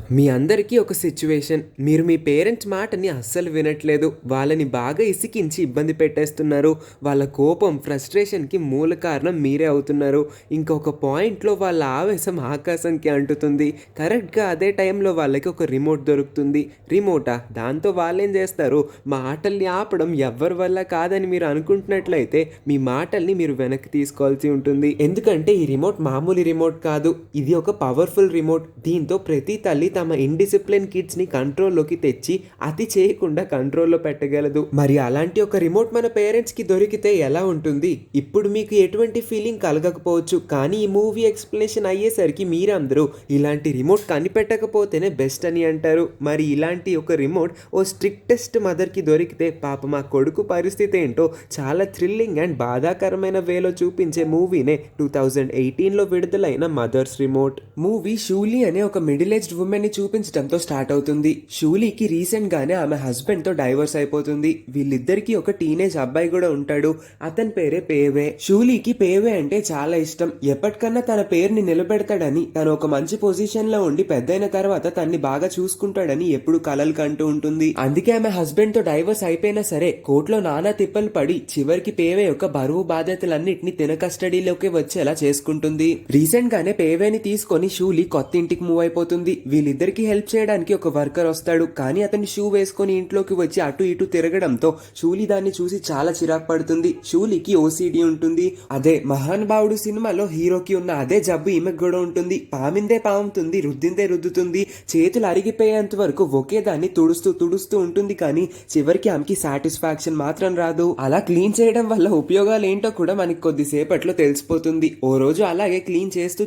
మీ అందరికీ ఒక సిచ్యువేషన్. మీరు మీ పేరెంట్స్ మాటని అస్సలు వినట్లేదు. వాళ్ళని బాగా ఇసికించి ఇబ్బంది పెట్టేస్తున్నారు. వాళ్ళ కోపం, ఫ్రస్ట్రేషన్‌కి మూల కారణం మీరే అవుతున్నారు. ఇంకొక పాయింట్‌లో వాళ్ళ ఆవేశం ఆకాశంకి అంటుతుంది. కరెక్ట్‌గా అదే టైంలో వాళ్ళకి ఒక రిమోట్ దొరుకుతుంది. రిమోటా? దాంతో వాళ్ళేం చేస్తారు? మాటల్ని ఆపడం ఎవ్వరి వల్ల కాదని మీరు అనుకుంటున్నట్లయితే మీ మాటల్ని మీరు వెనక్కి తీసుకోవాల్సి ఉంటుంది. ఎందుకంటే ఈ రిమోట్ మామూలు రిమోట్ కాదు. ఇది ఒక పవర్‌ఫుల్ రిమోట్. దీంతో ప్రతి తల్లి తమ ఇండిసిప్లిన్ కిడ్స్‌ని కంట్రోల్‌లోకి తెచ్చి అతి చేయకుండా కంట్రోల్‌లో పెట్టగలదు. మరి అలాంటి ఒక రిమోట్ మన పేరెంట్స్‌కి దొరికితే ఎలా ఉంటుంది? ఇప్పుడు మీకు ఎటువంటి ఫీలింగ్ కలగకపోవచ్చు. కానీ ఈ మూవీ ఎక్స్‌ప్లనేషన్ అయ్యేసరికి మీరందరూ ఇలాంటి రిమోట్ కనిపెట్టకపోతేనే బెస్ట్ అని అంటారు. మరి ఇలాంటి ఒక రిమోట్ ఓ స్ట్రిక్టెస్ట్ మదర్‌కి దొరికితే పాపం ఆ కొడుకు పరిస్థితి ఏంటో చాలా థ్రిల్లింగ్ అండ్ బాధాకరమైన వేలో చూపించే మూవీనే 2018లో విడుదలైన మదర్స్ రిమోట్. మూవీ షూలీ అనే ఒక మిడిల్ ఏజ్డ్ ఉమెన్ ని చూపించడంతో స్టార్ట్ అవుతుంది. షూలీకి రీసెంట్ గానే ఆమె హస్బెండ్ తో డైవర్స్ అయిపోతుంది. వీళ్ళిద్దరికి ఒక టీనేజ్ అబ్బాయి కూడా ఉంటాడు. అతని పేరే పేవే. షూలీకి పేవే అంటే చాలా ఇష్టం. ఎప్పటికన్నా తన పేరుని నిలబెడతాడని, తను ఒక మంచి పొజిషన్ లో ఉండి పెద్దయిన తర్వాత తన్ని బాగా చూసుకుంటాడని ఎప్పుడు కలలు కంటూ ఉంటుంది. అందుకే ఆమె హస్బెండ్ తో డైవర్స్ అయిపోయినా సరే కోర్టులో నానా తిప్పలు పడి చివరికి పేవే యొక్క బరువు బాధ్యతలన్నింటినీ తిన కస్టడీలోకి వచ్చేలా చేసుకుంటుంది. రీసెంట్ గానే పేవేని తీసుకొని షూలీ కొత్త ఇంటికి మూవ్ అయిపోతుంది. వీళ్ళిద్దరికి హెల్ప్ చేయడానికి ఒక వర్కర్ వస్తాడు. కానీ అతని షూ వేసుకొని ఇంట్లోకి వచ్చి అటు ఇటు తిరగడంతో షూలీ దాన్ని చూసి చాలా చిరాకు పడుతుంది. షూలీకి ఓసిడి ఉంటుంది. అదే మహానుభావుడు సినిమాలో హీరోకి ఉన్న అదే జబ్బు ఈమెకు కూడా ఉంటుంది. పామిందే పాముతుంది, రుద్దిందే రుద్దుతుంది. చేతులు అరిగిపోయేంత వరకు ఒకే దాన్ని తుడుస్తూ ఉంటుంది. కానీ చివరికి ఆమెకి సాటిస్ఫాక్షన్ మాత్రం రాదు. అలా క్లీన్ చేయడం వల్ల ఉపయోగాలు ఏంటో కూడా మనకి కొద్దిసేపట్లో తెలిసిపోతుంది. ఓ రోజు అలాగే క్లీన్ చేస్తూ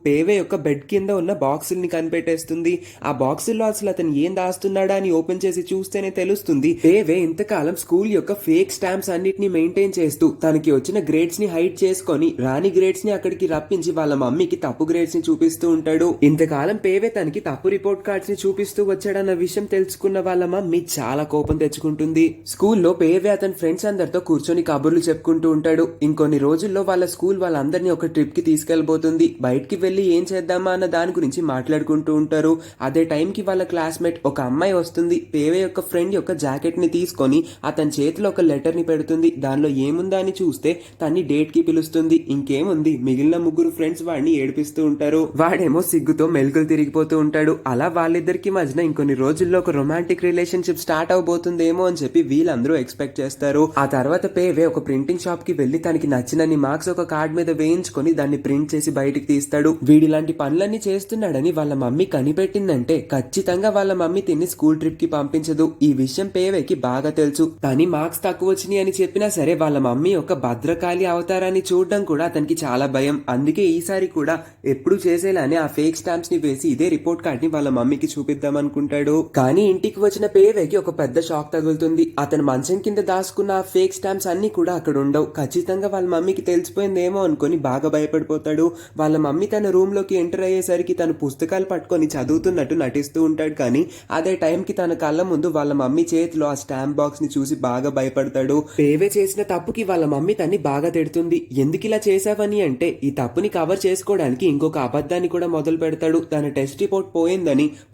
పేవే యొక్క బెడ్ కింద ఉన్న బాక్సుల్ని కనిపెట్టేస్తుంది. ఆ బాక్సుల్లో అసలు అతను ఏం దాస్తున్నాడా అని ఓపెన్ చేసి చూస్తేనే తెలుస్తుంది. పేవే ఇంతకాలం స్కూల్ యొక్క ఫేక్ స్టాంప్స్ అన్నిటిని మెయింటైన్ చేస్తూ తనకి వచ్చిన గ్రేడ్స్ ని హైడ్ చేసుకొని రాని గ్రేడ్స్ ని అక్కడికి రప్పించి వాళ్ళ మమ్మీకి తప్పు గ్రేడ్స్ ని చూపిస్తూ ఉంటాడు. ఇంతకాలం పేవే తనకి తప్పు రిపోర్ట్ కార్డ్స్ ని చూపిస్తూ వచ్చాడన్న విషయం తెలుసుకున్న వాళ్ళ మమ్మీ చాలా కోపం తెచ్చుకుంటుంది. స్కూల్లో పేవే అతని ఫ్రెండ్స్ అందరితో కూర్చొని కబుర్లు చెప్పుకుంటూ ఉంటాడు. ఇంకొన్ని రోజుల్లో వాళ్ళ స్కూల్ వాళ్ళందరినీ ఒక ట్రిప్ కి తీసుకెళ్లబోతుంది. బయటికి వెళ్లి ఏం చేద్దామా అన్న దాని గురించి మాట్లాడుకుంటూ ఉంటారు. అదే టైంకి వాళ్ళ క్లాస్మేట్ ఒక అమ్మాయి వస్తుంది. పేవే యొక్క ఫ్రెండ్ యొక్క జాకెట్ ని తీసుకొని అతని చేతిలో ఒక లెటర్ ని పెడుతుంది. దానిలో ఏముందా అని చూస్తే తన్ని డేట్ కి పిలుస్తుంది. ఇంకేముంది, మిగిలిన ముగ్గురు ఫ్రెండ్స్ వాడిని ఏడిపిస్తూ ఉంటారు. వాడేమో సిగ్గుతో మెలికలు తిరిగిపోతూ ఉంటాడు. అలా వాళ్ళిద్దరికి మధ్యన ఇంకొన్ని రోజుల్లో ఒక రొమాంటిక్ రిలేషన్షిప్ స్టార్ట్ అవబోతుందేమో అని చెప్పి వీళ్ళందరూ ఎక్స్పెక్ట్ చేస్తారు. ఆ తర్వాత పేవే ఒక ప్రింటింగ్ షాప్ కి వెళ్లి తనకి నచ్చినన్ని మార్క్స్ ఒక కార్డ్ మీద వేయించుకొని దాన్ని ప్రింట్ చేసి బయటికి తీస్తాడు. వీడిలాంటి పనులన్నీ చేస్తున్నాడని వాళ్ళ మమ్మీ కనిపెట్టిందంటే ఖచ్చితంగా వాళ్ళ మమ్మీ తిన్ని స్కూల్ ట్రిప్ కి పంపించదు. ఈ విషయం పేవేకి బాగా తెలుసు. కానీ మార్క్స్ తక్కువ వచ్చినాయి అని చెప్పినా సరే వాళ్ళ మమ్మీ ఒక భద్రకాళి అవతారాన్ని చూడడం కూడా అతనికి చాలా భయం. అందుకే ఈసారి కూడా ఎప్పుడు చేసేలానే ఆ ఫేక్ స్టాంప్స్ ని వేసి ఇదే రిపోర్ట్ కార్డ్ ని వాళ్ళ మమ్మీకి చూపిద్దాం అనుకుంటాడు. కానీ ఇంటికి వచ్చిన పేవేకి ఒక పెద్ద షాక్ తగులుతుంది. అతను మంచం కింద దాచుకున్న ఆ ఫేక్ స్టాంప్స్ అన్ని కూడా అక్కడ ఉండవు. ఖచ్చితంగా వాళ్ళ మమ్మీకి తెలిసిపోయిందేమో అనుకుని బాగా భయపడిపోతాడు. వాళ్ళ మమ్మీ తన రూమ్ లోకి ఎంటర్ అయ్యేసరికి తను పుస్తకాలు పట్టుకొని చదువుతున్నట్టు నటిస్తూ ఉంటాడు. కానీ అదే టైంకి తన కళ్ళ ముందు వాళ్ళ మమ్మీ చేతిలో ఆ స్టాంప్ బాక్స్ ని చూసి బాగా భయపడతాడు. పేవే చేసిన తప్పుకి వాళ్ళ మమ్మీ తన్ని బాగా తిడుతుంది. ఎందుకు ఇలా చేసావని అంటే ఈ తప్పుని కవర్ చేసుకోవడానికి ఇంకొక అబద్ధాన్ని కూడా మొదలు పెడతాడు. తన టెస్ట్ రిపోర్ట్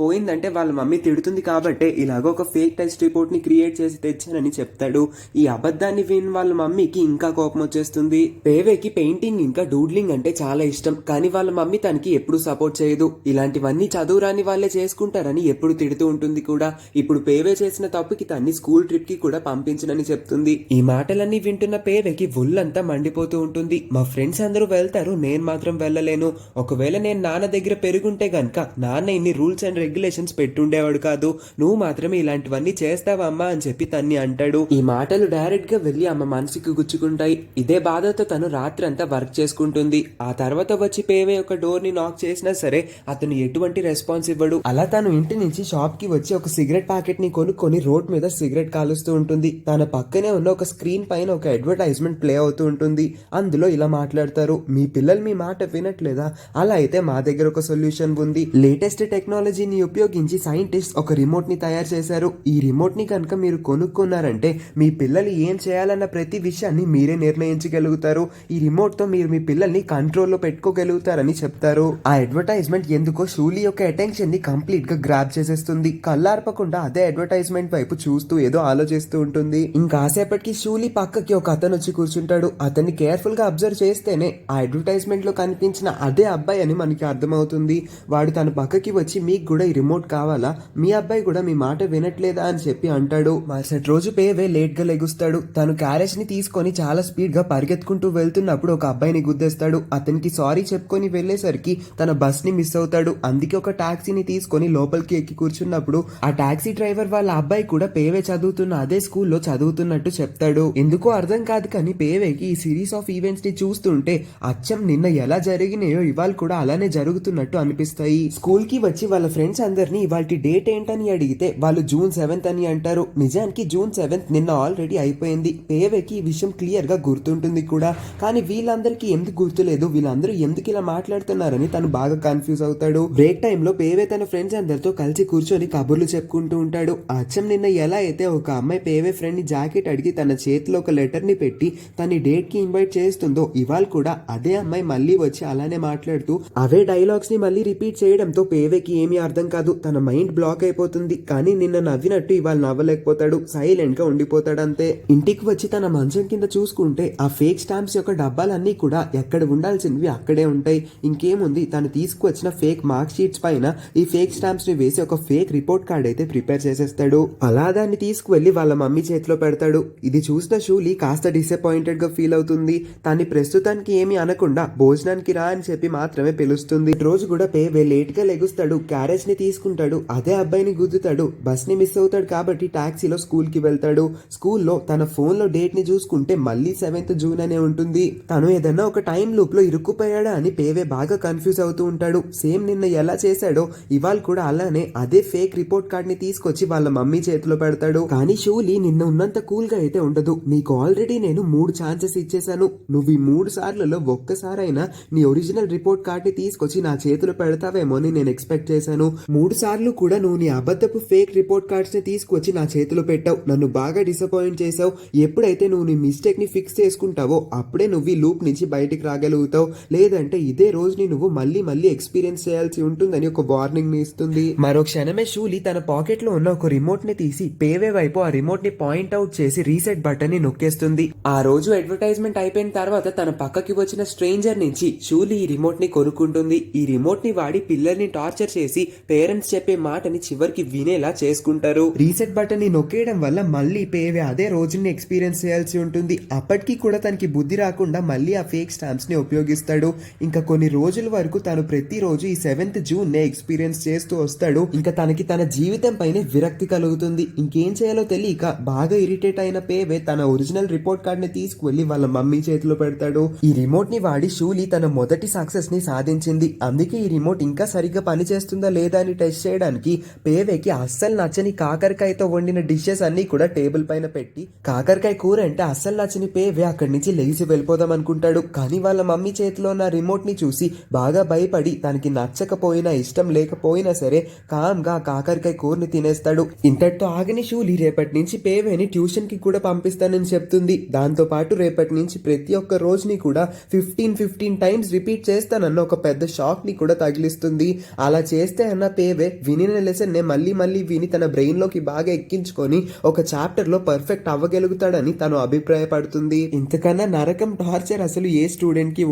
పోయిందంటే వాళ్ళ మమ్మీ తిడుతుంది కాబట్టి ఇలాగో ఒక ఫేక్ టెస్ట్ రిపోర్ట్ ని క్రియేట్ చేసి తెచ్చానని చెప్తాడు. ఈ అబద్ధాన్ని విని వాళ్ళ మమ్మీకి ఇంకా కోపం వచ్చేస్తుంది. పేవేకి పెయింటింగ్ ఇంకా డూడ్లింగ్ అంటే చాలా ఇష్టం. కానీ వాళ్ళ మమ్మీ తనకి ఎప్పుడు సపోర్ట్ చేయదు. ఇలాంటివన్నీ చదువురాని వాళ్ళే చేసుకుంటారని ఎప్పుడు తిడుతూ ఉంటుంది కూడా. ఇప్పుడు పేవే చేసిన తప్పుకి తన్ని స్కూల్ ట్రిప్ కి కూడా పంపించనని చెప్తుంది. ఈ మాటలన్నీ వింటున్న పేవేకి ఒళ్ళంతా మండిపోతూ ఉంటుంది. మా ఫ్రెండ్స్ అందరూ వెళ్తారు, నేను మాత్రం వెళ్ళలేను. ఒకవేళ నేను నాన్న దగ్గర పెరుగుంటే గనక నాన్న ఇన్ని రూల్స్ అండ్ రెగ్యులేషన్స్ పెట్టుండేవాడు కాదు. నువ్వు మాత్రమే ఇలాంటివన్నీ చేస్తావా అమ్మా అని చెప్పి తన్ని అంటాడు. ఈ మాటలు డైరెక్ట్ గా వెళ్లి అమ్మ మనసుకి గుచ్చుకుంటాయి. ఇదే బాధతో తను రాత్రంతా వర్క్ చేసుకుంటుంది. ఆ తర్వాత వచ్చి పేవే ఒక డోర్ ని నాక్ చేసినా సరే అతను ఎటువంటి రెస్పాన్స్ ఇవ్వడు. అలా తను ఇంటి నుంచి షాప్ కి వచ్చి ఒక సిగరెట్ ప్యాకెట్ ని కొనుక్కొని రోడ్ మీద సిగరెట్ కాలుస్తూ ఉంటుంది. తన పక్కనే ఉన్న ఒక స్క్రీన్ పైన ఒక అడ్వర్టైజ్మెంట్ ప్లే అవుతూ ఉంటుంది. అందులో ఇలా మాట్లాడతారు, మీ పిల్లలు మీ మాట వినట్లేదా? అలా అయితే మా దగ్గర ఒక సొల్యూషన్ ఉంది. లేటెస్ట్ టెక్నాలజీని ఉపయోగించి సైంటిస్ట్ ఒక రిమోట్ ని తయారు చేశారు. ఈ రిమోట్ ని కనుక మీరు కొనుక్కున్నారంటే మీ పిల్లలు ఏం చేయాలన్న ప్రతి విషయాన్ని మీరే నిర్ణయించగలుగుతారు. ఈ రిమోట్ తో మీరు మీ పిల్లల్ని కంట్రోల్లో పెట్టుకోగలుగుతారని చెప్తారు. ఆ అడ్వర్టైజ్మెంట్ ఎందుకో షూలీ యొక్క అటెన్షన్ ని కంప్లీట్ గా గ్రాప్ చేసేస్తుంది. కళ్ళార్పకుండా అదే అడ్వర్టైజ్మెంట్ వైపు చూస్తూ ఏదో ఆలోచిస్తూ ఉంటుంది. ఇంకాసేపటికి షూలీ పక్కకి ఒక అతను వచ్చి కూర్చుంటాడు. అతన్ని కేర్ఫుల్ గా అబ్జర్వ్ చేస్తేనే ఆ అడ్వర్టైజ్మెంట్ లో కనిపించిన అదే అబ్బాయి అని మనకి అర్థమవుతుంది. వాడు తన పక్కకి వచ్చి మీకు కూడా ఈ రిమోట్ కావాలా, మీ అబ్బాయి కూడా మీ మాట వినట్లేదా అని చెప్పి అంటాడు. మరుసటి రోజు పేవే లేట్ గా లెగుస్తాడు. తను క్యారేజ్ ని తీసుకొని చాలా స్పీడ్ గా పరిగెత్తుకుంటూ వెళ్తున్నప్పుడు ఒక అబ్బాయిని గుద్దేస్తాడు. అతనికి సారీ చెప్పుకొని వెళ్లేసరికి తన బస్ ని మిస్ అవుతాడు. అందుకే ఒక టాక్సీని తీసుకొని లోపలికి ఎక్కి కూర్చున్నప్పుడు ఆ టాక్సీ డ్రైవర్ వాళ్ళ అబ్బాయి కూడా పేవే చదువుతున్న అదే స్కూల్లో చదువుతున్నట్టు చెప్తాడు. ఎందుకో అర్థం కాదు కానీ పేవేకి ఈ సిరీస్ ఆఫ్ ఈవెంట్స్ ని చూస్తుంటే అచ్చం నిన్న ఎలా జరిగినాయో ఇవాళ కూడా అలానే జరుగుతున్నట్టు అనిపిస్తాయి. స్కూల్ కి వచ్చి వాళ్ళ ఫ్రెండ్స్ అందరినీ ఇవాళ డేట్ ఏంటని అడిగితే వాళ్ళు June 7th అని అంటారు. నిజానికి June 7th నిన్న ఆల్రెడీ అయిపోయింది. పేవేకి ఈ విషయం క్లియర్ గా గుర్తుంటుంది కూడా. కానీ వీళ్ళందరికీ ఎందుకు గుర్తులేదు, వీళ్ళందరూ ఎందుకు ఇలా మాట్లాడుతున్నారని తను బాగా కన్ఫ్యూజ్ అవుతాడు. బ్రేక్ టైమ్ లో పేవే తన ఫ్రెండ్స్ అందరితో కలిసి కూర్చొని కబుర్లు చెప్పుకుంటూ ఉంటాడు. అచ్చం నిన్న ఎలా అయితే ఒక అమ్మాయి పేవే ఫ్రెండ్ ని జాకెట్ అడిగి తన చేతిలో ఒక లెటర్ ని పెట్టి తన డేట్ కి ఇన్వైట్ చేస్తుందో ఇవాళ కూడా అదే అమ్మాయి మళ్ళీ వచ్చి అలానే మాట్లాడుతూ అవే డైలాగ్స్ ని మళ్ళీ రిపీట్ చేయడంతో పేవేకి ఏమీ అర్థం కాదు. తన మైండ్ బ్లాక్ అయిపోతుంది. కానీ నిన్న నవ్వినట్టు ఇవాళ నవ్వలేకపోతాడు. సైలెంట్ గా ఉండిపోతాడు అంతే. ఇంటికి వచ్చి తన మంచం కింద చూసుకుంటే ఆ ఫేక్ స్టాంప్స్ యొక్క డబ్బాలన్నీ కూడా ఎక్కడ ఉండాల్సినవి అక్కడే ఉంటాయి. ఇంకేముంది, తను తీసుకువచ్చిన ఫేక్ మార్క్ షీట్స్ పైన ఈ ఫేక్ స్టాంప్స్ ని వేసి ఒక ఫేక్ రిపోర్ట్ కార్డ్ అయితే ప్రిపేర్ చేసేస్తాడు. అలా దాన్ని తీసుకువెళ్లి వాళ్ళ మమ్మీ చేతిలో పెడతాడు. ఇది చూసిన షూలీ కాస్త డిసప్పాయింటెడ్ గా ఫీల్ అవుతుంది. తన్ని ప్రస్తుతానికి ఏమీ అనకుండా భోజనానికి రా అని చెప్పి మాత్రమే పిలుస్తుంది. రోజు కూడా పేవే లేట్ గా లెగుస్తాడు. క్యారేజ్ ని తీసుకుంటాడు. అదే అబ్బాయిని గుద్దుతాడు. బస్ ని మిస్ అవుతాడు కాబట్టి టాక్సీలో స్కూల్ కి వెళ్తాడు. స్కూల్లో తన ఫోన్ లో డేట్ ని చూసుకుంటే మళ్ళీ 7th June అనే ఉంటుంది. తను ఏదన్నా ఒక టైం లూప్ లో ఇరుక్కుపోయాడా అని పేవే బాగా కన్ఫ్యూజ్ అవుతూ ఉంటాడు. సేమ్ నిన్న ఎలా చేశాడో ఇవాళ కూడా అలానే అదే ఫేక్ రిపోర్ట్ కార్డ్ ని తీసుకొచ్చి వాళ్ళ మమ్మీ చేతిలో పెడతాడు. కానీ షూలీ నిన్న ఉన్నంత కూల్ గా అయితే ఉండదు. నీకు ఆల్రెడీ నేను 3 ఛాన్సెస్ ఇచ్చేసాను. నువ్వు ఈ 3 సార్లలో ఒక్కసారైనా నీ ఒరిజినల్ రిపోర్ట్ కార్డ్ ని తీసుకొచ్చి నా చేతిలో పెడతావేమో అని నేను ఎక్స్పెక్ట్ చేశాను. 3 సార్లు కూడా నువ్వు నీ అబద్ధపు ఫేక్ రిపోర్ట్ కార్డ్స్ ని తీసుకొచ్చి నా చేతిలో పెట్టావు. నన్ను బాగా డిసప్పాయింట్ చేసావు. ఎప్పుడైతే నువ్వు నీ మిస్టేక్ ని ఫిక్స్ చేసుకుంటావో అప్పుడే నువ్వు ఈ లూప్ నుంచి బయటికి రాగలుగుతావు. లేదంటే ఇదే రోజుని నువ్వు మళ్ళీ ఎక్స్పీరియన్స్ చేయాల్సి ఉంటుందని ఒక వార్నింగ్ ని ఇస్తుంది. మరో క్షణమే షూలీ తన పాకెట్ లో ఉన్న ఒక రిమోట్ ని తీసి పేవే వైపు ఆ రిమోట్ ని పాయింట్ అవుట్ చేసి రీసెట్ బటన్ ని నొక్కేస్తుంది. ఆ రోజు అడ్వర్టైజ్మెంట్ అయిపోయిన తర్వాత తన పక్కకి వచ్చిన స్ట్రేంజర్ నుంచి షూలీ ఈ రిమోట్ ని కొనుక్కుంటుంది. ఈ రిమోట్ ని వాడి పిల్లల్ని టార్చర్ చేసి పేరెంట్స్ చెప్పే మాటని చివరికి వినేలా చేసుకుంటారు. రీసెట్ బటన్ ని నొక్కేయడం వల్ల మళ్ళీ పేవే అదే రోజుని ఎక్స్పీరియన్స్ చేయాల్సి ఉంటుంది. అప్పటికీ కూడా తనకి బుద్ధి రాకుండా మళ్ళీ ఆ ఫేక్ స్టాంప్స్ ని ఉపయోగిస్తాడు. ఇంకా కొన్ని రోజుల వరకు తను ప్రతిరోజు ఈ 7th June నే ఎక్స్పీరియన్స్ చేస్తూ వస్తాడు. ఇంకా తనకి తన జీవితం పైన విరక్తి కలుగుతుంది. ఇంకేం చేయాలో తెలియక బాగా ఇరిటేట్ అయిన పేవే తన ఒరిజినల్ రిపోర్ట్ కార్డ్ ని తీసుకువెళ్లి వాళ్ళ మమ్మీ చేతిలో పెడతాడు. ఈ రిమోట్ ని వాడి షూలీ తన మొదటి సక్సెస్ ని సాధించింది. అందుకే ఈ రిమోట్ ఇంకా సరిగ్గా పనిచేస్తుందా లేదా అని టెస్ట్ చేయడానికి పేవేకి అస్సలు నచ్చని కాకరకాయతో వండిన డిషెస్ అన్ని కూడా టేబుల్ పైన పెట్టి కాకరకాయ కూర అంటే అస్సలు నచ్చని పేవే అక్కడి నుంచి లేచి వెళ్ళిపోదాం అనుకుంటాడు. కానీ వాళ్ళ మమ్మీ చేతిలో ఉన్న రిమోట్ ని చూసి బాగా భయపడి తనకి నచ్చకపోయినా ఇష్టం లేకపోయినా సరే కామ్గా కాకరకాయ కూరని తినేస్తాడు. ఇంతటితో ఆగని షూలీ రేపటి నుంచి పేవేని ట్యూషన్ కి కూడా పంపిస్తానని చెప్తుంది. దాంతో పాటు రేపటి నుంచి ప్రతి ఒక్క రోజుని కూడా 15 టైమ్స్ రిపీట్ చేస్తానన్న ఒక పెద్ద షాక్ ని కూడా తగిలిస్తుంది. అలా చేస్తే అన్న పేవే వినిన లెసన్ నే మళ్ళీ విని తన బ్రెయిన్ లోకి బాగా ఎక్కించుకొని ఒక చాప్టర్ లో పర్ఫెక్ట్ అవ్వగలుగుతాడని తను అభిప్రాయపడుతుంది. ఇంతకన్నా నరకం టార్చర్ అసలు ఏ స్టూడెంట్ కి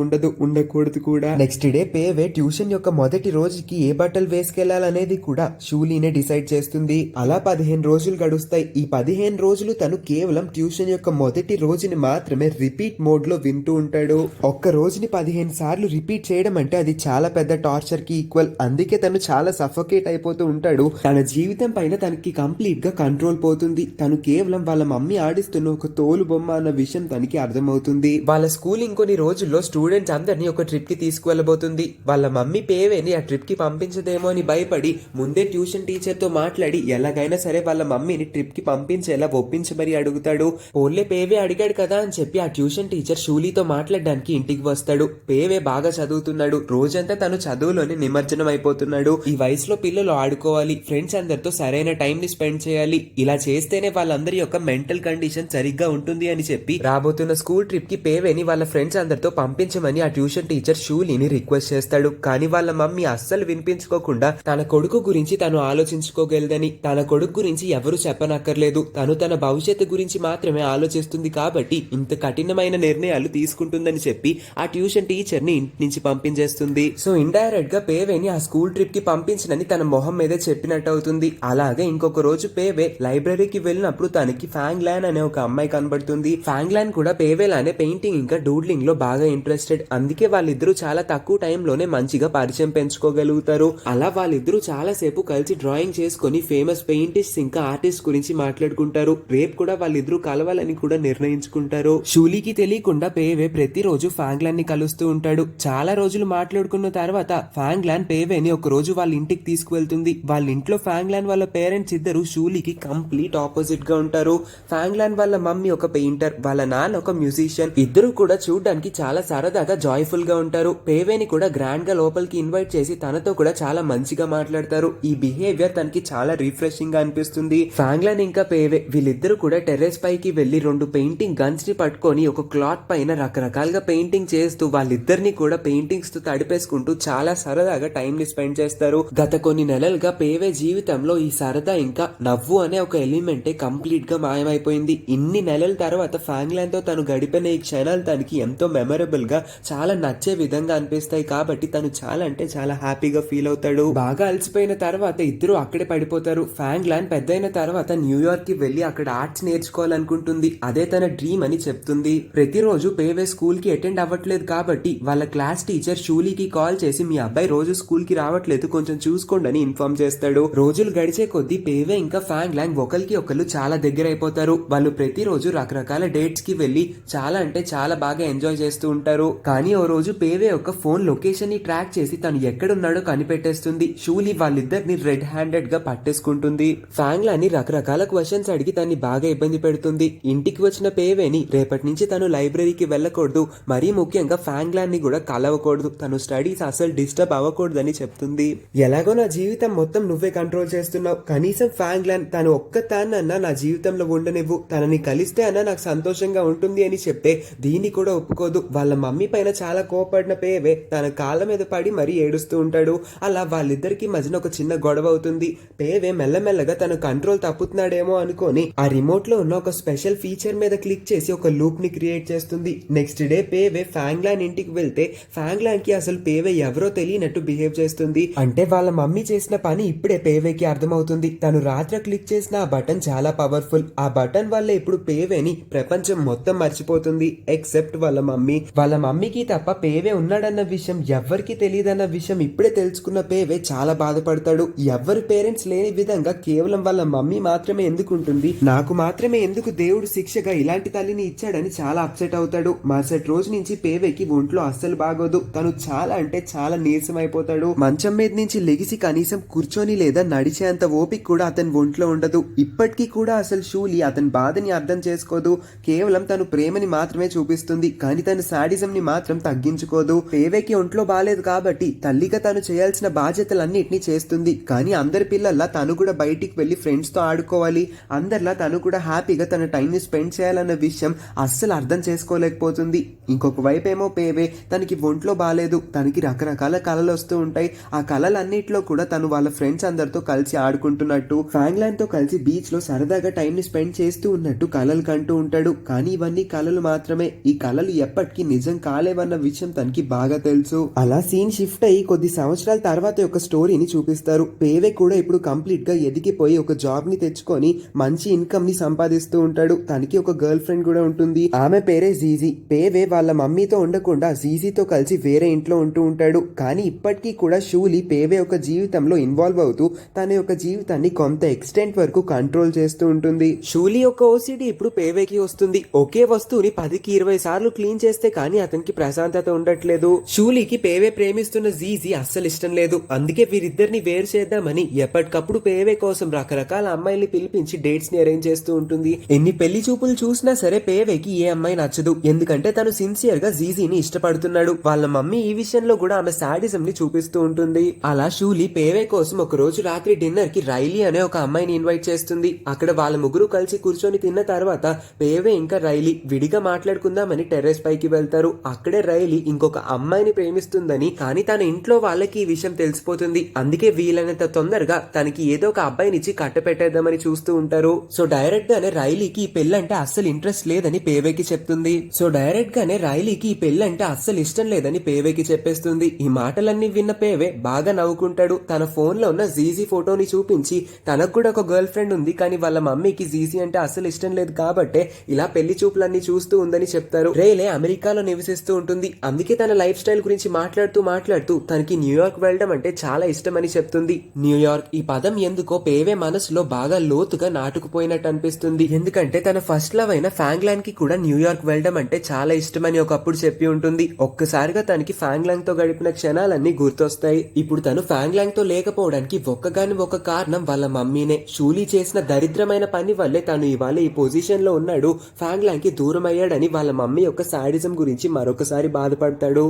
ఉండకూడదు కూడా. నెక్స్ట్ డే పేవే ట్యూషన్ యొక్క మొదటి రోజుకి ఏ బట్టలు వేసుకెళ్లాలనేది కూడా షూలీనే డిసైడ్ చేస్తుంది. అలా 15 రోజులు గడుస్తాయి. ఈ 15 రోజులు తను కేవలం ట్యూషన్ యొక్క మొదటి రోజుని మాత్రమే రిపీట్ మోడ్ లో వింటూ ఉంటాడు. ఒక్క రోజుని 15 సార్లు రిపీట్ చేయడం అంటే అది చాలా పెద్ద టార్చర్ కి ఈక్వల్. అందుకే తను చాలా సఫోకేట్ అయిపోతూ ఉంటాడు. తన జీవితం పైన తనకి కంప్లీట్ గా కంట్రోల్ పోతుంది. తను కేవలం వాళ్ళ మమ్మీ ఆడిస్తున్న ఒక తోలు బొమ్మ అన్న విషయం తనకి అర్థమవుతుంది. వాళ్ళ స్కూల్ ఇంకొన్ని రోజుల్లో స్టూడెంట్స్ అందరినీ ఒక ట్రిప్ కి తీసుకువెళ్ళబోతుంది. వాళ్ళ మమ్మీ పేవేని ఆ ట్రిప్ కి పంపించదేమో అని భయపడి ముందే ట్యూషన్ టీచర్ తో మాట్లాడి ఎలాగైనా సరే వాళ్ళ మమ్మీని ట్రిప్ కి పంపించేలా ఒప్పించమని అడుగుతాడు. పోన్లే పేవే అడిగాడు కదా అని చెప్పి ఆ ట్యూషన్ టీచర్ షూలీతో మాట్లాడడానికి ఇంటికి వస్తాడు. పేవే బాగా చదువుతున్నాడు. రోజంతా తను చదువులోని నిమజ్జనం అయిపోతున్నాడు. ఈ వయసులో పిల్లలు ఆడుకోవాలి, ఫ్రెండ్స్ అందరితో సరైన టైం ని స్పెండ్ చేయాలి. ఇలా చేస్తేనే వాళ్ళందరి యొక్క మెంటల్ కండిషన్ సరిగ్గా ఉంటుంది అని చెప్పి రాబోతున్న స్కూల్ ట్రిప్ కి పేవేని వాళ్ళ ఫ్రెండ్స్ అందరితో పంపించమని ఆ ట్యూషన్ టీచర్ షూలీని రిక్వెస్ట్ చేస్తాడు. కానీ వాళ్ళ మమ్మీ అస్సలు వినిపించ పట్టించుకోకుండా తన కొడుకు గురించి తను ఆలోచించుకోగలదని, తన కొడుకు గురించి ఎవరు చెప్పనక్కర్లేదు, తను తన భవిష్యత్తు గురించి మాత్రమే ఆలోచిస్తుంది కాబట్టి ఇంత కఠినమైన నిర్ణయాలు తీసుకుంటుందని చెప్పి ఆ ట్యూషన్ టీచర్ ని ఇంటి నుంచి పంపించేస్తుంది. సో ఇండైరెక్ట్ గా పేవేని ఆ స్కూల్ ట్రిప్ కి పంపించనని తన మొహం మీదే చెప్పినట్టు అవుతుంది. అలాగే ఇంకొక రోజు పేవే లైబ్రరీకి వెళ్ళినప్పుడు తనకి ఫాంగ్లాన్ అనే ఒక అమ్మాయి కనబడుతుంది. ఫాంగ్లాన్ కూడా పేవేలానే పెయింటింగ్ ఇంకా డూడ్లింగ్ లో బాగా ఇంట్రెస్టెడ్. అందుకే వాళ్ళిద్దరూ చాలా తక్కువ టైంలోనే మంచిగా పరిచయం పెంచుకోగలుగుతారు. అలా వాళ్ళిద్దరూ చాలా సేపు కలిసి డ్రాయింగ్ చేసుకుని ఫేమస్ పెయింటిస్ట్ ఇంకా ఆర్టిస్ట్ గురించి మాట్లాడుకుంటారు. రేపు కూడా వాళ్ళిద్దరూ కలవాలని కూడా నిర్ణయించుకుంటారు. షూలీకి తెలియకుండా పేవే ప్రతిరోజు ఫాంగ్లాన్ ని కలుస్తూ ఉంటాడు. చాలా రోజులు మాట్లాడుకున్న తర్వాత ఫాంగ్లాన్ పేవేని ఒక రోజు వాళ్ళ ఇంటికి తీసుకువెళ్తుంది. వాళ్ళ ఇంట్లో ఫాంగ్లాన్ వాళ్ళ పేరెంట్స్ ఇద్దరు షూలీకి కంప్లీట్ ఆపోజిట్ గా ఉంటారు. ఫాంగ్లాన్ వాళ్ళ మమ్మీ ఒక పెయింటర్, వాళ్ళ నాన్న ఒక మ్యూజిషియన్. ఇద్దరు కూడా చూడడానికి చాలా సరదాగా జాయ్ఫుల్ గా ఉంటారు. పేవేని కూడా గ్రాండ్ గా లోపలికి ఇన్వైట్ చేసి తనతో కూడా చాలా మంచిగా మాట్లాడతారు. ఈ బిహేవియర్ తనకి చాలా రిఫ్రెషింగ్ గా అనిపిస్తుంది. ఫాంగ్లాన్ ఇంకా పేవే వీళ్ళిద్దరూ కూడా టెర్రస్ పైకి వెళ్లి 2 పెయింటింగ్ గన్స్ ని పట్టుకొని ఒక క్లాత్ పైన రకరకాలుగా పెయింటింగ్ చేస్తూ వాళ్ళిద్దరిని కూడా పెయింటింగ్స్ తో తడిపేసుకుంటూ చాలా సరదాగా టైం ని స్పెండ్ చేస్తారు. గత కొన్ని నెలలుగా పేవే జీవితంలో ఈ సరదా ఇంకా నవ్వు అనే ఒక ఎలిమెంటే కంప్లీట్ గా మాయమైపోయింది. ఇన్ని నెలల తర్వాత ఫాంగ్లాన్ తో తను గడిపిన ఈ క్షణాలు తనకి ఎంతో మెమరబుల్ గా చాలా నచ్చే విధంగా అనిపిస్తాయి. కాబట్టి తను చాలా అంటే చాలా హ్యాపీగా ఫీల్ అవుతాడు. బాగా అలసిపోయిన తర్వాత ఇద్దరు అక్కడే పడిపోతారు. ఫాంగ్లాన్ పెద్దయిన తర్వాత న్యూయార్క్ కి వెళ్లి అక్కడ ఆర్ట్స్ నేర్చుకోవాలనుకుంటుంది. అదే తన డ్రీమ్ అని చెప్తుంది. ప్రతిరోజు పేవే స్కూల్ కి అటెండ్ అవ్వట్లేదు కాబట్టి వాళ్ళ క్లాస్ టీచర్ షూలీకి కాల్ చేసి మీ అబ్బాయి రోజు స్కూల్ కి రావట్లేదు, కొంచెం చూసుకోండి అని ఇన్ఫార్మ్ చేస్తాడు. రోజులు గడిచే కొద్దీ పేవే ఇంకా ఫాంగ్లాంగ్ ఒకరికి ఒకరు చాలా దగ్గర అయిపోతారు. వాళ్ళు ప్రతిరోజు రకరకాల డేట్స్ కి వెళ్లి చాలా అంటే చాలా బాగా ఎంజాయ్ చేస్తూ ఉంటారు. కానీ ఓ రోజు పేవే ఒక ఫోన్ లొకేషన్ ని ట్రాక్ చేసి తను ఎక్కడున్నాడో కనిపెట్టేస్తుంది. షూలీ వాళ్ళిద్దరిని రెడ్ హ్యాండెడ్ గా పట్టేసుకుంటుంది. ఫాంగ్లాన్ ని రకరకాల క్వశ్చన్స్ అడిగి తన్ని బాగా ఇబ్బంది పెడుతుంది. ఇంటికి వచ్చిన పేవేని రేపటి నుంచి తను లైబ్రరీకి వెళ్ళకూడదు, మరీ ముఖ్యంగా ఫాంగ్లాన్ ని కూడా కలవకూడదు, తను స్టడీస్ అసలు డిస్టర్బ్ అవ్వకూడదని చెప్తుంది. ఎలాగో నా జీవితం మొత్తం నువ్వే కంట్రోల్ చేస్తున్నావు, కనీసం ఫాంగ్లాన్ తను ఒక్కతానన్నా నా జీవితంలో ఉండనివ్వు, తనని కలిస్తే అన్నా నాకు సంతోషంగా ఉంటుంది అని చెప్తే దీన్ని కూడా ఒప్పుకోదు. వాళ్ళ మమ్మీ పైన చాలా కోపడిన పేవే తన కాళ్ళ మీద పడి మరీ ఏడుస్తూ ఉంటాడు. అలా వాళ్ళిద్దరికి మధ్యన ఒక చిన్న గొడవ అవుతుంది. పేవే మెల్లమెల్లగా తన కంట్రోల్ తప్పుతున్నాడేమో అనుకొని ఆ రిమోట్ లో ఉన్న ఒక స్పెషల్ ఫీచర్ మీద క్లిక్ చేసి ఒక లూప్ ని క్రియేట్ చేస్తుంది. నెక్స్ట్ డే పేవే ఫాంగ్లాన్ ఇంటికి వెళ్తే ఫాంగ్లాన్ కి అసలు పేవే ఎవరో తెలియనట్టు బిహేవ్ చేస్తుంది. అంటే వాళ్ళ మమ్మీ చేసిన పని ఇప్పుడే పేవేకి అర్థమవుతుంది. తను రాత్రి క్లిక్ చేసిన ఆ బటన్ చాలా పవర్ఫుల్. ఆ బటన్ వల్ల ఇప్పుడు పేవేని ప్రపంచం మొత్తం మర్చిపోతుంది ఎక్సెప్ట్ వాళ్ళ మమ్మీ. వాళ్ళ మమ్మీకి తప్ప పేవే ఉన్నాడన్న విషయం ఎవ్వరికి తెలియదన్న విషయం ఇప్పుడే తెలుసుకున్న పేవే చాలా బాధపడతాడు. ఎవరి పేరెంట్స్ లేని విధంగా కేవలం వాళ్ళ మమ్మీ మాత్రమే ఎందుకు ఉంటుంది, నాకు మాత్రమే ఎందుకు దేవుడు శిక్షగా ఇలాంటి తల్లిని ఇచ్చాడని చాలా అప్సెట్ అవుతాడు. మరుసటి రోజు నుంచి పేవేకి ఒంట్లో అస్సలు బాగోదు. తను చాలా అంటే చాలా నీరసం అయిపోతాడు. మంచం మీద నుంచి లెగిసి కనీసం కూర్చొని లేదా నడిచేంత ఓపిక కూడా అతని ఒంట్లో ఉండదు. ఇప్పటికీ కూడా అసలు షూలీ అతని బాధని అర్థం చేసుకోదు. కేవలం తను ప్రేమని మాత్రమే చూపిస్తుంది, కానీ తన సాడిజం ని మాత్రం తగ్గించుకోదు. పేవేకి ఒంట్లో బాలేదు కాబట్టి తల్లిగా తను చేయాల్సిన బాధ్యతలన్నిటినీ చేస్తుంది. కానీ అందరి పిల్లల్లా తను కూడా బయటికి వెళ్లి ఫ్రెండ్స్ తో ఆడుకోవాలి, అందరిలా తను కూడా హ్యాపీగా తన టైం ని స్పెండ్ చేయాలన్న విషయం అస్సలు అర్థం చేసుకోలేకపోతుంది. ఇంకొక వైపు ఏమో పేవే తనకి ఒంట్లో బాలేదు, తనకి రకరకాల కళలు వస్తూ ఉంటాయి. ఆ కళలన్నిటిలో కూడా తను వాళ్ళ ఫ్రెండ్స్ అందరితో కలిసి ఆడుకుంటున్నట్టు, ఫాంగ్లాన్ తో కలిసి బీచ్ లో సరదాగా టైం ని స్పెండ్ చేస్తూ ఉన్నట్టు కళలు కంటూ ఉంటాడు. కానీ ఇవన్నీ కళలు మాత్రమే, ఈ కళలు ఎప్పటికీ నిజం కాలేవన్న విషయం తనకి బాగా తెలుసు. అలా సీన్ షిఫ్ట్ అయ్యి కొద్ది సంవత్సరాల తర్వాత ఒక స్టోరీని చూపిస్తారు. పేవే కూడా ఇప్పుడు కంప్లీట్ గా ఎదిగిపోయి ఒక జాబ్ ని తెచ్చుకొని మంచి ఇన్కమ్ ని సంపాదిస్తూ ఉంటాడు. తనకి ఒక గర్ల్ ఫ్రెండ్ కూడా ఉంటుంది. ఆమె పేరే జీజీ. పేవే వాళ్ళ మమ్మీతో ఉండకుండా జీజీతో కలిసి వేరే ఇంట్లో ఉంటూ ఉంటాడు. కానీ ఇప్పటికీ కూడా షూలీ పేవే ఒక జీవితంలో ఇన్వాల్వ్ అవుతూ తన యొక్క జీవితాన్ని కొంత ఎక్స్టెంట్ వరకు కంట్రోల్ చేస్తూ ఉంటుంది. షూలీ యొక్క ఓసిడి ఇప్పుడు పేవేకి వస్తుంది. ఒకే వస్తువుని 10కి 20 సార్లు క్లీన్ చేస్తే కానీ అతనికి ప్రశాంతత ఉండట్లేదు. షూలీకి పేవే ప్రేమిస్తున్న జీజీ అస్సలు ఇష్టం లేదు. అందుకే వీరిద్దరిని వేరు చేద్దామని ఎప్పటికప్పుడు పేవే కోసం రకరకాల అమ్మాయిల్ని పిలిపించి డేట్స్ ని అరేంజ్ చేస్తూ ఉంటుంది. ఎన్ని పెళ్లి చూపులు చూసినా సరే పేవేకి ఏ అమ్మాయి నచ్చదు, ఎందుకంటే తను సిన్సియర్ గా జీజీని ఇష్టపడుతున్నాడు. వాళ్ళ మమ్మీ ఈ విషయంలో కూడా ఆమె సాడిజం ని చూపిస్తూ ఉంటుంది. అలా షూలీ పేవే కోసం ఒక రోజు రాత్రి డిన్నర్ కి రైలీ అనే ఒక అమ్మాయిని ఇన్వైట్ చేస్తుంది. అక్కడ వాళ్ళ ముగ్గురు కలిసి కూర్చొని తిన్న తర్వాత పేవే ఇంకా రైలీ విడిగా మాట్లాడుకుందామని టెర్రస్ పైకి వెళ్తారు. అక్కడే రైలీ ఇంకొక అమ్మాయిని ప్రేమిస్తుందని, కానీ తన ఇంట్లో వాళ్ళకి ఈ విషయం తెలిసిపోతుంది. అందుకే వీలైనంత తొందరగా తనకి ఏదో ఒక అబ్బాయినిచ్చి కట్టపెట్టేద్దామని చూస్తూ ఉంటారు. సో డైరెక్ట్ గానే రైలీకి ఈ పెళ్ళంటే అస్సలు ఇంట్రెస్ట్ లేదని పేవేకి చెప్తుంది. సో డైరెక్ట్ గానే రైలీకి ఈ పెళ్ళంటే అస్సలు ఇష్టం లేదని పేవేకి చెప్పేస్తుంది. ఈ మాటలన్నీ విన్న పేవే బాగా నవ్వుకుంటాడు. తన ఫోన్ లో ఉన్న జీజీ ఫోటోని చూపించి తనకు కూడా ఒక గర్ల్ ఫ్రెండ్ ఉంది, కానీ వాళ్ళ మమ్మీకి జీజీ అంటే అస్సలు ఇష్టం లేదు కాబట్టే ఇలా పెళ్లి చూపులన్నీ చూస్తూ ఉందని చెప్తారు. రేలే అమెరికాలో నివసిస్తూ ఉంటుంది, అందుకే తన లైఫ్ స్టైల్ గురించి మాట్లాడుతూ తనకి న్యూయార్క్ వెళ్ళడం అంటే చాలా ఇష్టం అని చెప్తుంది. న్యూయార్క్ ఈ పదం ఎందుకో పేవే మనసులో బాగా లోతుగా నాటుకుపోయినట్టు అనిపిస్తుంది. ఎందుకంటే తన ఫస్ట్ లవ్ అయిన ఫ్యాంగ్లాంగ్ కి కూడా న్యూయార్క్ వెళ్ళడం అంటే చాలా ఇష్టమని ఒకప్పుడు చెప్పి ఉంటుంది. ఒక్కసారిగా తనకి ఫ్యాంగ్లాంగ్ తో గడిపిన క్షణాలన్నీ గుర్తొస్తాయి. ఇప్పుడు తను ఫ్యాంగ్లాంగ్ తో లేకపోవడానికి ఒక్కగాని ఒక కారణం వాళ్ళ మమ్మీనే. షూలీ చేసిన దరిద్రమైన పని వల్లే తను ఇవాళ ఈ పొజిషన్ లో ఉన్నాడు. ఫ్యాంగ్లాంగ్ కి దూరం అయ్యాడని వాళ్ళ మమ్మీ యొక్క సాడిజం గురించి మరొకసారి బాధపడతాడు.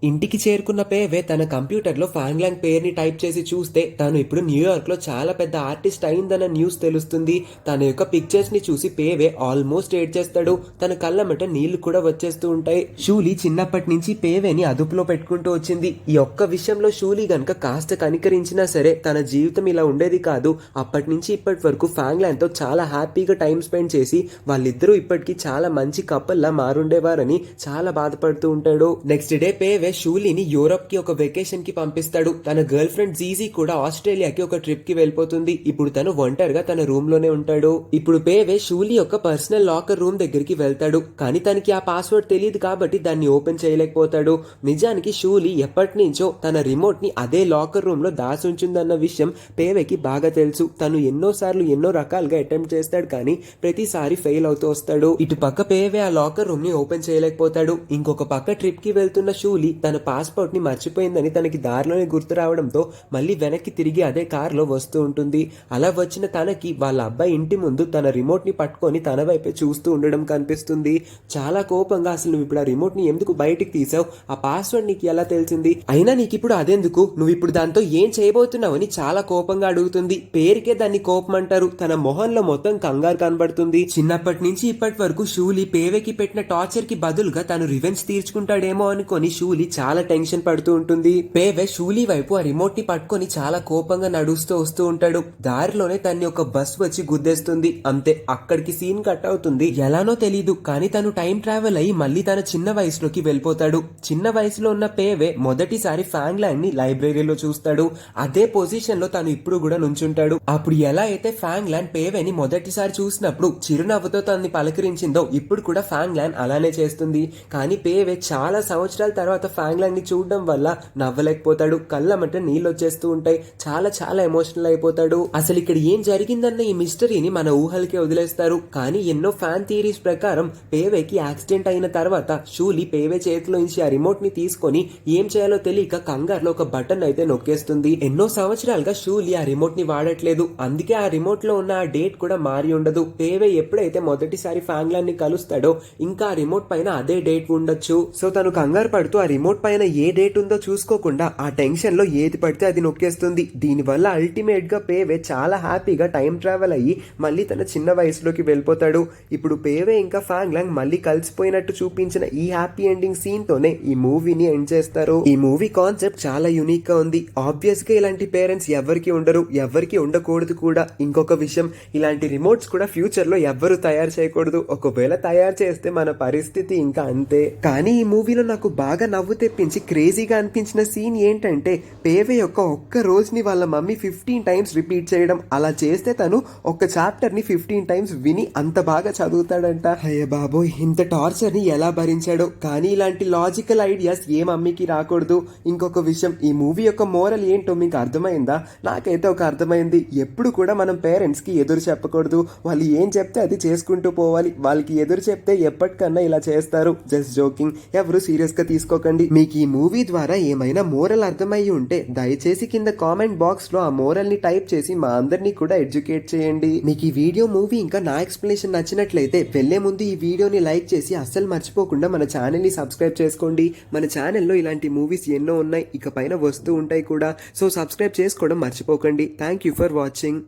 ఇంటికి చేరుకున్న పేవే తన కంప్యూటర్లో ఫ్యాంగ్లాంగ్ పేరుని టైప్ చేసి చూస్తే తను ఇప్పుడు న్యూయార్క్ లో చాలా పెద్ద ఆర్టిస్ట్ అయిందన్న న్యూస్ తెలుస్తుంది. తన యొక్క పిక్చర్స్ ని చూసి పేవే ఆల్మోస్ట్ ఏడ్చేస్తాడు. తన కళ్ళమట నీళ్లు కూడా వచ్చేస్తూ ఉంటాయి. షూలీ చిన్నప్పటి నుంచి పేవేని అదుపులో పెట్టుకుంటూ వచ్చింది. ఈ ఒక్క విషయంలో షూలీ గనక కాస్త కనికరించినా సరే తన జీవితం ఇలా ఉండేది కాదు. అప్పటి నుంచి ఇప్పటి వరకు ఫ్యాంగ్లాంగ్ తో చాలా హ్యాపీగా టైం స్పెండ్ చేసి వాళ్ళిద్దరూ ఇప్పటికీ చాలా మంచి కపుల్లా మారుండేవారని చాలా బాధపడుతూ ఉంటాడు. నెక్స్ట్ డే పేవే షూలీని యూరోప్ కి ఒక వెకేషన్ కి పంపిస్తాడు. తన గర్ల్ ఫ్రెండ్ జీజీ కూడా ఆస్ట్రేలియాకి ఒక ట్రిప్ కి వెళ్ళిపోతుంది. ఇప్పుడు తను ఒంటరిగా తన రూమ్ లోనే ఉంటాడు. ఇప్పుడు పేవే షూలీ యొక్క పర్సనల్ లాకర్ రూమ్ దగ్గరికి వెళ్తాడు. కానీ తనకి ఆ పాస్వర్డ్ తెలియదు కాబట్టి దాన్ని ఓపెన్ చేయలేకపోతాడు. నిజానికి షూలీ ఎప్పటి నుంచో తన రిమోట్ ని అదే లాకర్ రూమ్ లో దాచుంచిందన్న విషయం పేవేకి బాగా తెలుసు. తను ఎన్నోసార్లు ఎన్నో రకాలుగా అటెంప్ట్ చేస్తాడు, కానీ ప్రతిసారి ఫెయిల్ అవుతూ వస్తాడు. ఇటు పక్క పేవే ఆ లాకర్ రూమ్ ని ఓపెన్ చేయలేకపోతాడు. ఇంకొక పక్క ట్రిప్ కి వెళ్తున్న షూలీ తన పాస్పోర్ట్ ని మర్చిపోయిందని తనకి దారిలోనే గుర్తు రావడంతో మళ్ళీ వెనక్కి తిరిగి అదే కార్ లో వస్తూ ఉంటుంది. అలా వచ్చిన తనకి వాళ్ళ అబ్బాయి ఇంటి ముందు తన రిమోట్ ని పట్టుకొని తన వైపే చూస్తూ ఉండడం కనిపిస్తుంది. చాలా కోపంగా, అసలు నువ్వు ఇప్పుడు ఆ రిమోట్ ని ఎందుకు బయటికి తీసావు, ఆ పాస్వర్డ్ నీకు ఎలా తెలిసింది, అయినా నీకు ఇప్పుడు అదెందుకు, నువ్వు ఇప్పుడు దాంతో ఏం చేయబోతున్నావు అని చాలా కోపంగా అడుగుతుంది. పేరుకే దాన్ని కోపం అంటారు. తన మొహంలో మొత్తం కంగారు కనబడుతుంది. చిన్నప్పటి నుంచి ఇప్పటి వరకు షూలీ పేవేకి పెట్టిన టార్చర్ కి బదులుగా తను రివెంజ్ తీర్చుకుంటాడేమో అనుకొని షూలీ చాలా టెన్షన్ పడుతూ ఉంటుంది. పేవే షూలీ వైపు ఆ రిమోట్ ని పట్టుకొని చాలా కోపంగా నడుస్తూ వస్తూ ఉంటాడు. దారిలోనే తన్ని ఒక బస్ వచ్చి గుద్దేస్తుంది. అంతే, అక్కడికి సీన్ కట్ అవుతుంది. ఎలానో తెలీదు, కానీ తను టైం ట్రావెల్ అయ్యి మళ్ళీ తన చిన్న వయసులోకి వెళ్ళిపోతాడు. చిన్న వయసులో ఉన్న పేవే మొదటిసారి ఫ్యాంగ్లాంగ్ ని లైబ్రరీలో చూస్తాడు. అదే పొజిషన్ లో తను ఇప్పుడు కూడా నుంచుంటాడు. అప్పుడు ఎలా అయితే ఫ్యాంగ్లాండ్ పేవేని మొదటిసారి చూసినప్పుడు చిరునవ్వుతో తనని పలకరించిందో ఇప్పుడు కూడా ఫ్యాంగ్లాండ్ అలానే చేస్తుంది. కానీ పేవే చాలా సంవత్సరాల తర్వాత ఫ్యాంగ్లాంగ్ ని చూడడం వల్ల నవ్వలేకపోతాడు. కళ్ళమట నీళ్ళు వచ్చేస్తూ ఉంటాయి. చాలా చాలా ఎమోషనల్ అయిపోతాడు. అసలు ఇక్కడ ఏం జరిగిందన్న ఈ మిస్టరీని మన ఊహలకే వదిలేస్తారు. కానీ ఎన్నో ఫ్యాన్ థియరీస్ ప్రకారం పేవేకి యాక్సిడెంట్ అయిన తర్వాత షూలీ పేవే చేతిలో నుంచి ఆ రిమోట్ ని తీసుకొని ఏం చేయాలో తెలియక కంగారులో ఒక బటన్ అయితే నొక్కేస్తుంది. ఎన్నో సంవత్సరాలుగా షూలీ ఆ రిమోట్ ని వాడట్లేదు. అందుకే ఆ రిమోట్ లో ఉన్న ఆ డేట్ కూడా మారి ఉండదు. పేవే ఎప్పుడైతే మొదటిసారి ఫ్యాంగ్లాండ్ ని కలుస్తాడో ఇంకా ఆ రిమోట్ పైన అదే డేట్ ఉండొచ్చు. సో తను కంగారు పడుతూ ఆ రిమోట్ పైన ఏ డేట్ ఉందో చూసుకోకుండా ఆ టెన్షన్ లో ఏది పడితే అది నొక్కేస్తుంది. దీనివల్ల అల్టిమేట్ గా పేవే చాలా హ్యాపీగా టైం ట్రావెల్ అయ్యి మళ్ళీ తన చిన్న వయసులోకి వెళ్ళిపోతాడు. ఇప్పుడు పేవే ఇంకా ఫ్యాంగ్లాంగ్ మళ్ళీ కలిసిపోయినట్టు చూపించిన ఈ హ్యాపీ ఎండింగ్ సీన్ తోనే ఈ మూవీని ఎండ్ చేస్తారు. ఈ మూవీ కాన్సెప్ట్ చాలా యూనిక్ గా ఉంది. ఆబ్వియస్ గా ఇలాంటి పేరెంట్స్ ఎవరికి ఉండరు, ఎవరికి ఉండకూడదు కూడా. ఇంకొక విషయం, ఇలాంటి రిమోట్స్ కూడా ఫ్యూచర్ లో ఎవ్వరు తయారు చేయకూడదు. ఒకవేళ తయారు చేస్తే మన పరిస్థితి ఇంకా అంతే. కానీ ఈ మూవీలో నాకు బాగా నవ్వు తెప్పించి క్రేజీగా అనిపించిన సీన్ ఏంటంటే పేవే యొక్క ఒక్క రోజుని వాళ్ళ మమ్మీ 15 టైమ్స్ రిపీట్ చేయడం. అలా చేస్తే తను ఒక చాప్టర్ ని 15 టైమ్స్ విని అంత బాగా చదువుతాడంట. అయ్య బాబోయ్, ఇంత టార్చర్ ని ఎలా భరించాడో. కానీ ఇలాంటి లాజికల్ ఐడియాస్ ఏ మమ్మీకి రాకూడదు. ఇంకొక విషయం, ఈ మూవీ యొక్క మోరల్ ఏంటో మీకు అర్థమైందా? నాకైతే ఒక అర్థమైంది. ఎప్పుడు కూడా మనం పేరెంట్స్ కి ఎదురు చెప్పకూడదు. వాళ్ళు ఏం చెప్తే అది చేసుకుంటూ పోవాలి. వాళ్ళకి ఎదురు చెప్తే ఎప్పటికన్నా ఇలా చేస్తారు. జస్ట్ జోకింగ్, ఎవరు సీరియస్ గా తీసుకోకండి. మీకు ఈ మూవీ ద్వారా ఏమైనా మోరల్ అర్థమయ్యి ఉంటే దయచేసి కింద కామెంట్ బాక్స్ లో ఆ మోరల్ ని టైప్ చేసి మా అందరినీ కూడా ఎడ్యుకేట్ చేయండి. మీకు ఈ వీడియో, మూవీ ఇంకా నా ఎక్స్ప్లెనేషన్ నచ్చినట్లయితే వెళ్లే ముందు ఈ వీడియోని లైక్ చేసి అస్సలు మర్చిపోకుండా మన ఛానల్ ని సబ్స్క్రైబ్ చేసుకోండి. మన ఛానల్లో ఇలాంటి మూవీస్ ఎన్నో ఉన్నాయి, ఇక పైన వస్తూ ఉంటాయి కూడా. సో సబ్స్క్రైబ్ చేసుకోవడం మర్చిపోకండి. Thank you for watching.